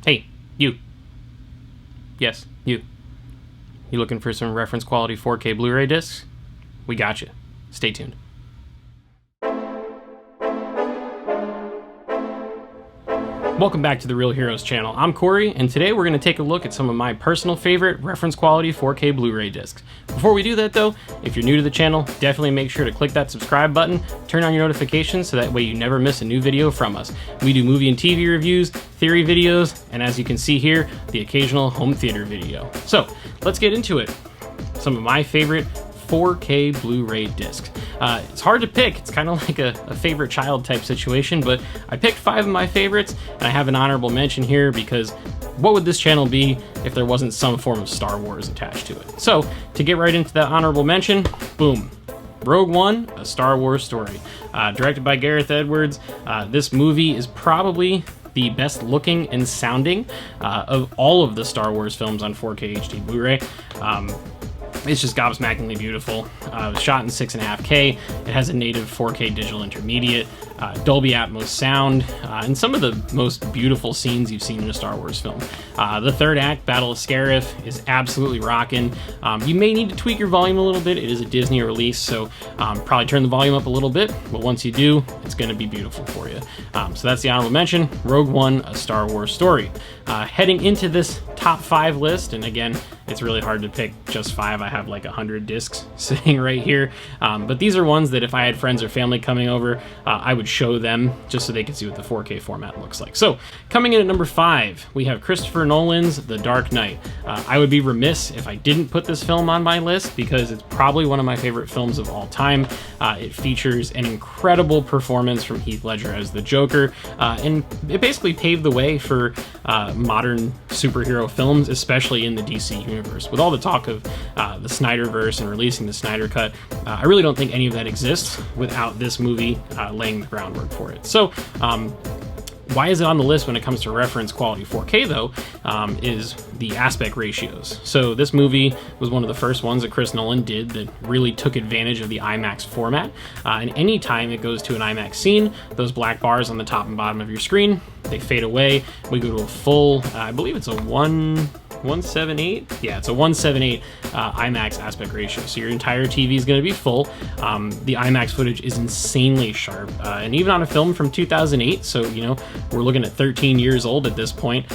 Hey, you. Yes, you. You looking for some reference quality 4K Blu-ray discs? We got you. Stay tuned. Welcome back to the Real Heroes channel. I'm Cory, and today we're going to take a look at some of my personal favorite reference quality 4K Blu-ray discs. Before we do that though, if you're new to the channel, definitely make sure to click that subscribe button, turn on your notifications so that way you never miss a new video from us. We do movie and TV reviews, theory videos, and as you can see here, the occasional home theater video. So let's get into it. Some of my favorite 4K Blu-ray discs. It's hard to pick. It's kind of like a favorite child type situation, but I picked 5 of my favorites, and I have an honorable mention here because what would this channel be if there wasn't some form of Star Wars attached to it? So to get right into that honorable mention, boom. Rogue One, A Star Wars Story. Directed by Gareth Edwards, this movie is probably the best looking and sounding of all of the Star Wars films on 4K HD Blu-ray. It's just gobsmackingly beautiful. It was shot in 6.5K. It has a native 4K digital intermediate, Dolby Atmos sound, and some of the most beautiful scenes you've seen in a Star Wars film. The third act, Battle of Scarif, is absolutely rocking. You may need to tweak your volume a little bit. It is a Disney release, so probably turn the volume up a little bit, but once you do, it's going to be beautiful for you. So that's the honorable mention, Rogue One, A Star Wars Story. Heading into this top 5 list, and again, it's really hard to pick just 5. I have like 100 discs sitting right here. But these are ones that if I had friends or family coming over, I would show them just so they could see what the 4K format looks like. So coming in at number 5, we have Christopher Nolan's The Dark Knight. I would be remiss if I didn't put this film on my list because it's probably one of my favorite films of all time. It features an incredible performance from Heath Ledger as the Joker, and it basically paved the way for modern superhero films, especially in the DC universe. With all the talk of the Snyderverse and releasing the Snyder Cut, I really don't think any of that exists without this movie laying the groundwork for it. So why is it on the list when it comes to reference quality 4K though, is the aspect ratios. So this movie was one of the first ones that Chris Nolan did that really took advantage of the IMAX format. And anytime it goes to an IMAX scene, those black bars on the top and bottom of your screen, they fade away. We go to a full, I believe it's a 178? Yeah, it's a 178 IMAX aspect ratio. So your entire TV is going to be full. The IMAX footage is insanely sharp. And even on a film from 2008, so, you know, we're looking at 13 years old at this point,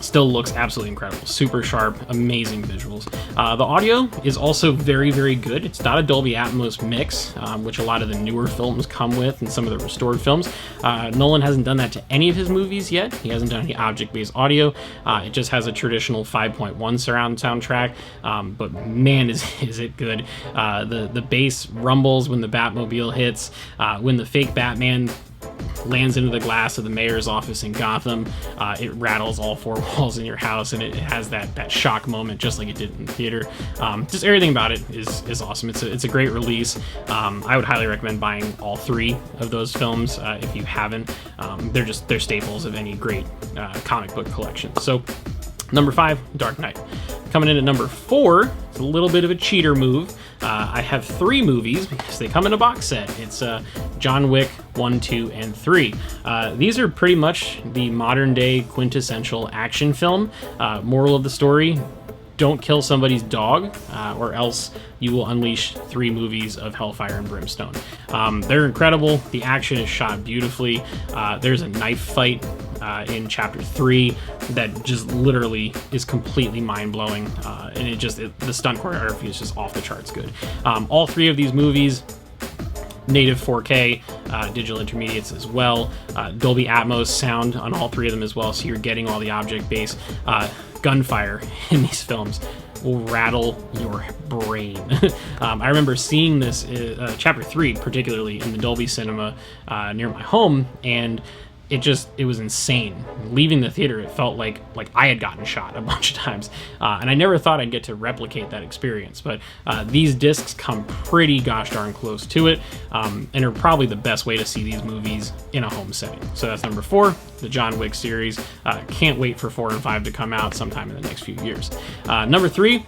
still looks absolutely incredible. Super sharp, amazing visuals. The audio is also very, very good. It's not a Dolby Atmos mix, which a lot of the newer films come with and some of the restored films. Nolan hasn't done that to any of his movies yet. He hasn't done any object-based audio. It just has a traditional 5.1 surround soundtrack, but man, is it good. The bass rumbles when the Batmobile hits, when the fake Batman lands into the glass of the mayor's office in Gotham. It rattles all 4 walls in your house, and it has that shock moment just like it did in the theater. Just everything about it is awesome. It's a great release. I would highly recommend buying all 3 of those films if you haven't. They're staples of any great comic book collection. So number 5, Dark Knight. Coming in at number 4, it's a little bit of a cheater move. I have 3 movies because they come in a box set. It's John Wick 1, 2, and 3. These are pretty much the modern day quintessential action film. Moral of the story, don't kill somebody's dog or else you will unleash 3 movies of hellfire and brimstone. They're incredible. The action is shot beautifully. There's a knife fight in chapter 3 that just literally is completely mind-blowing, and the stunt choreography is just off the charts good. All 3 of these movies, native 4K, digital intermediates as well, Dolby Atmos sound on all 3 of them as well, so you're getting all the object-based gunfire in these films will rattle your brain. I remember seeing this chapter 3 particularly in the Dolby Cinema near my home, and it was insane. Leaving the theater, it felt like I had gotten shot a bunch of times, and I never thought I'd get to replicate that experience. But these discs come pretty gosh darn close to it, and are probably the best way to see these movies in a home setting. So that's number 4, the John Wick series. Can't wait for 4 and 5 to come out sometime in the next few years. Number 3,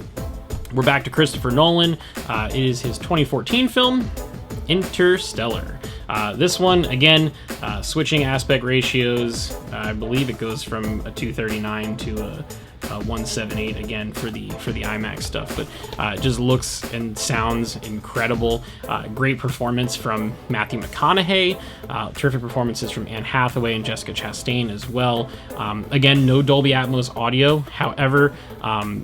we're back to Christopher Nolan. It is his 2014 film, Interstellar. This one, again, switching aspect ratios, I believe it goes from a 239 to a 178 again for the IMAX stuff, but it just looks and sounds incredible. Great performance from Matthew McConaughey, terrific performances from Anne Hathaway and Jessica Chastain as well. Again, no Dolby Atmos audio. However,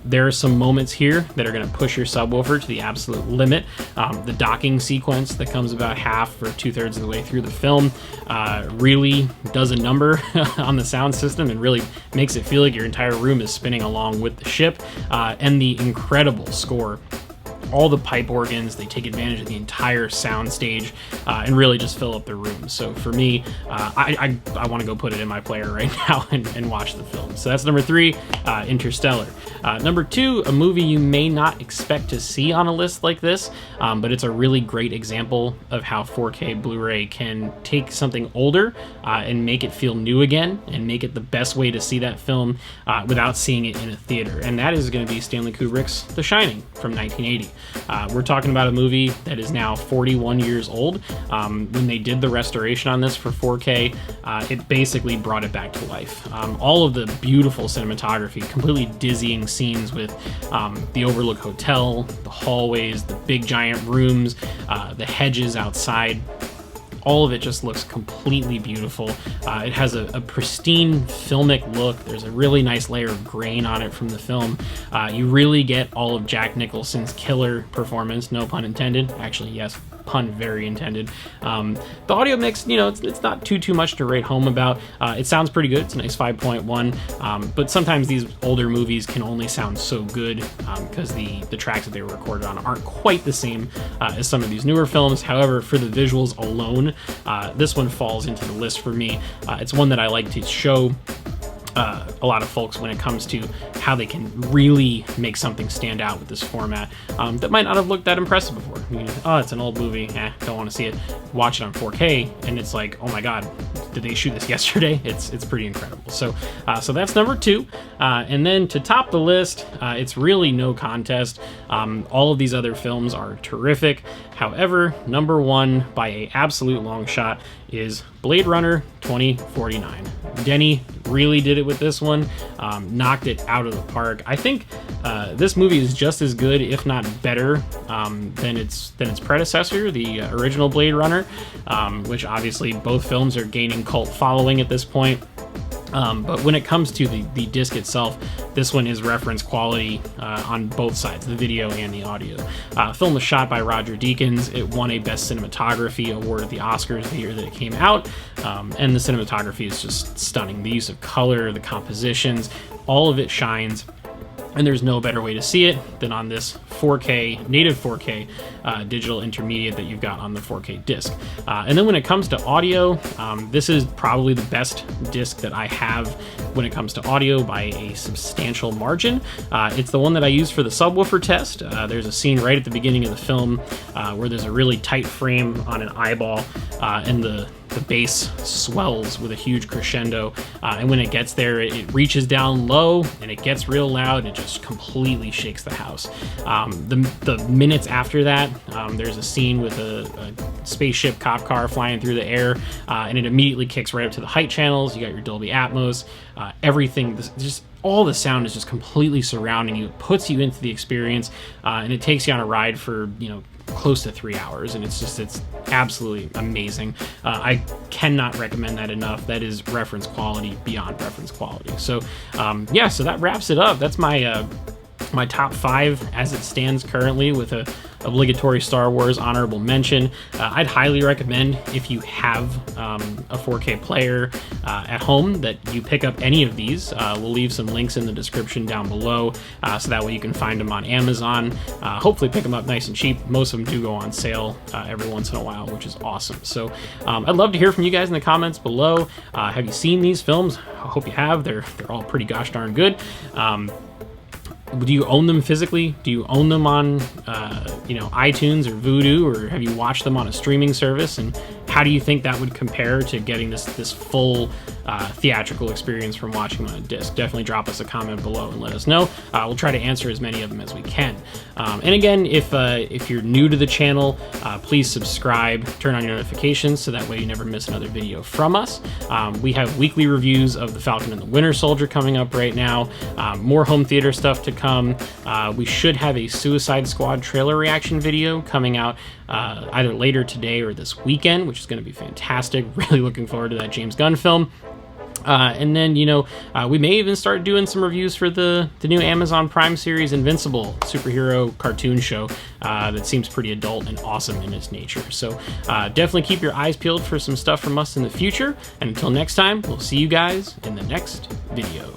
there are some moments here that are going to push your subwoofer to the absolute limit. The docking sequence that comes about half or 2/3 of the way through the film really does a number on the sound system and really makes it feel like your entire room is spinning along with the ship, and the incredible score. All the pipe organs, they take advantage of the entire sound stage and really just fill up the room. So for me, I want to go put it in my player right now and watch the film. So that's number 3, Interstellar. Number 2, a movie you may not expect to see on a list like this, but it's a really great example of how 4K Blu-ray can take something older and make it feel new again and make it the best way to see that film without seeing it in a theater. And that is going to be Stanley Kubrick's The Shining from 1980. We're talking about a movie that is now 41 years old. When they did the restoration on this for 4K, it basically brought it back to life. All of the beautiful cinematography, completely dizzying scenes with the Overlook Hotel, the hallways, the big giant rooms, the hedges outside. All of it just looks completely beautiful. It has a pristine filmic look. There's a really nice layer of grain on it from the film. You really get all of Jack Nicholson's killer performance, no pun intended. Actually, yes, pun very intended. The audio mix, you know, it's not too much to write home about. It sounds pretty good. It's a nice 5.1, but sometimes these older movies can only sound so good because the tracks that they were recorded on aren't quite the same as some of these newer films. However, for the visuals alone, this one falls into the list for me. It's one that I like to show a lot of folks when it comes to how they can really make something stand out with this format that might not have looked that impressive before. I mean, oh, it's an old movie, don't want to see it. Watch it on 4K, and it's like, oh my god, did they shoot this yesterday? It's pretty incredible. So that's number 2, and then to top the list, it's really no contest. All of these other films are terrific. However, number 1 by an absolute long shot is Blade Runner 2049. Denny really did it with this one, knocked it out of the park. I think this movie is just as good, if not better, than its predecessor, the original Blade Runner, which obviously both films are gaining cult following at this point. But when it comes to the disc itself, this one is reference quality on both sides, the video and the audio. Film was shot by Roger Deakins. It won a Best Cinematography award at the Oscars the year that it came out, and the cinematography is just stunning. The use of color, the compositions, all of it shines. And there's no better way to see it than on this 4K, native 4K digital intermediate that you've got on the 4K disc. And then when it comes to audio, this is probably the best disc that I have when it comes to audio by a substantial margin. It's the one that I use for the subwoofer test. There's a scene right at the beginning of the film where there's a really tight frame on an eyeball, and the bass swells with a huge crescendo, and when it gets there, it reaches down low and it gets real loud and it just completely shakes the house. The minutes after that, there's a scene with a spaceship cop car flying through the air, and it immediately kicks right up to the height channels. You got your Dolby Atmos, everything, just all the sound is just completely surrounding you. It puts you into the experience, and it takes you on a ride for, you know, close to 3 hours, and it's absolutely amazing. I cannot recommend that enough. That is reference quality beyond reference quality. So yeah, so that wraps it up. That's my my top 5 as it stands currently, with a obligatory Star Wars honorable mention. I'd highly recommend, if you have a 4K player at home, that you pick up any of these. We'll leave some links in the description down below, so that way you can find them on Amazon. Hopefully pick them up nice and cheap. Most of them do go on sale every once in a while, which is awesome. So I'd love to hear from you guys in the comments below. Have you seen these films? I hope you have. They're all pretty gosh darn good. Do you own them physically? Do you own them on, you know, iTunes or Vudu, or have you watched them on a streaming service? And how do you think that would compare to getting this full theatrical experience from watching on a disc? Definitely drop us a comment below and let us know. We'll try to answer as many of them as we can. And again, if you're new to the channel, please subscribe, turn on your notifications so that way you never miss another video from us. We have weekly reviews of The Falcon and the Winter Soldier coming up right now. More home theater stuff to come. We should have a Suicide Squad trailer reaction video coming out either later today or this weekend, which is going to be fantastic. Really looking forward to that James Gunn film. And then, you know, we may even start doing some reviews for the new Amazon Prime series, Invincible, superhero cartoon show that seems pretty adult and awesome in its nature. So definitely keep your eyes peeled for some stuff from us in the future. And until next time, we'll see you guys in the next video.